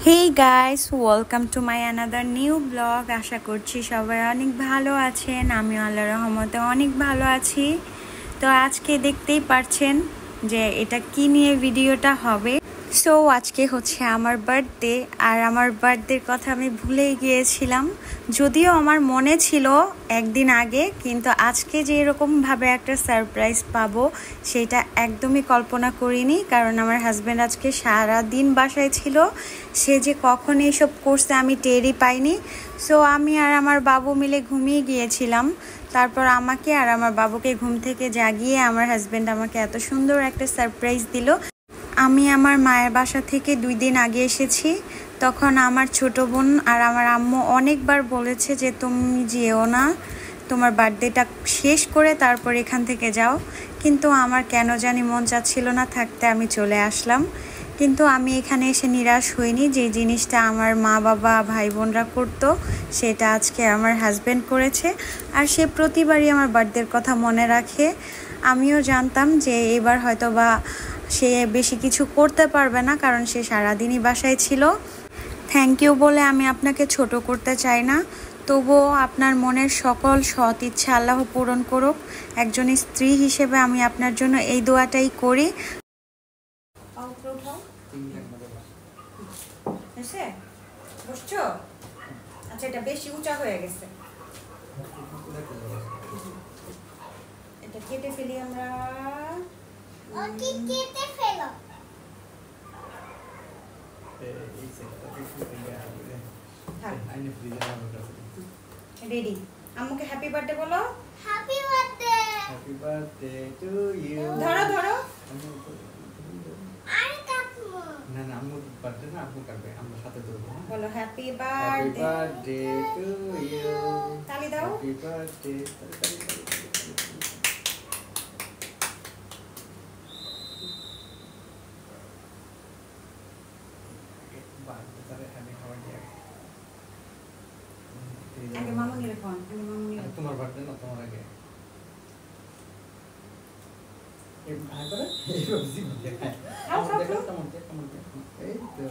Hey guys, welcome to my another new blog. আশা করছি সবাই অনেক ভালো আছেন। আমিও আল্লাহর রহমতে অনেক ভালো আছি। তো আজকে দেখতেই পারছেন যে এটা কি নিয়ে ভিডিওটা হবে। সো আজকে হচ্ছে আমার বার্থডে, আর আমার বার্থডের কথা আমি ভুলেই গিয়েছিলাম। যদিও আমার মনে ছিল একদিন আগে, কিন্তু আজকে যে এরকমভাবে একটা সারপ্রাইজ পাবো সেটা একদমই কল্পনা করিনি। কারণ আমার হাজব্যান্ড আজকে সারা দিন বাসায় ছিল, সে যে কখন এইসব করছে আমি টেরই পাইনি। সো আমি আর আমার বাবু মিলে ঘুমিয়ে গিয়েছিলাম। তারপর আমাকে আর আমার বাবুকে ঘুম থেকে জাগিয়ে আমার হাজব্যান্ড আমাকে এত সুন্দর একটা সারপ্রাইজ দিল। আমি আমার মায়ের বাসা থেকে 2 দিন আগে এসেছি। তখন আমার ছোট বোন আর আমার আম্মু অনেকবার বলেছে যে তুমি যেও না, তোমার বার্থডেটা শেষ করে তারপর এখান থেকে যাও। কিন্তু আমার কেন জানি মন চাচ্ছিল না থাকতে, আমি চলে আসলাম। কিন্তু আমি এখানে এসে নিরাশ হইনি। যে জিনিসটা আমার মা বাবা ভাই বোনরা করতো সেটা আজকে আমার হাজব্যান্ড করেছে। আর সে প্রতিবারই আমার বার্থডের কথা মনে রাখে। আমিও জানতাম যে এবার হয়তো বা সে বেশি কিছু করতে পারবে না, কারণ সে সারাদিনই বাসায় ছিল। থ্যাংক ইউ বলে আমি আপনাকে ছোট করতে চাই না, তবুও আপনার মনের সকল সৎ ইচ্ছা আল্লাহ পূরণ করুক। একজন স্ত্রী হিসেবে আমি আপনার জন্য এই দোয়াটাই করি। বসছো? আচ্ছা, এটা বেশি উঁচা হয়ে গেছে, এটা কেটে ফেলি আমরা। রেডি? আম্মুকে হ্যাপি বার্থডে বলো। Happy birthday. Happy birthday to you. ধরো ধরো। আরে কাকু। না না, আম্মু বার্থডে না, আম্মু কাটবে, আমরা সাথে ধরবো। বলো happy happy birthday. Birthday to you. তালি দাও। Happy birthday. আগে মামুনি রে ফোন, আগে মামুনি রে। তোমার বার্থডে না, তোমার আগে। এই ভাই করে এই রোজি মধ্যে খায়। খাও, খাও, দেখো খাও। কেমন এই তো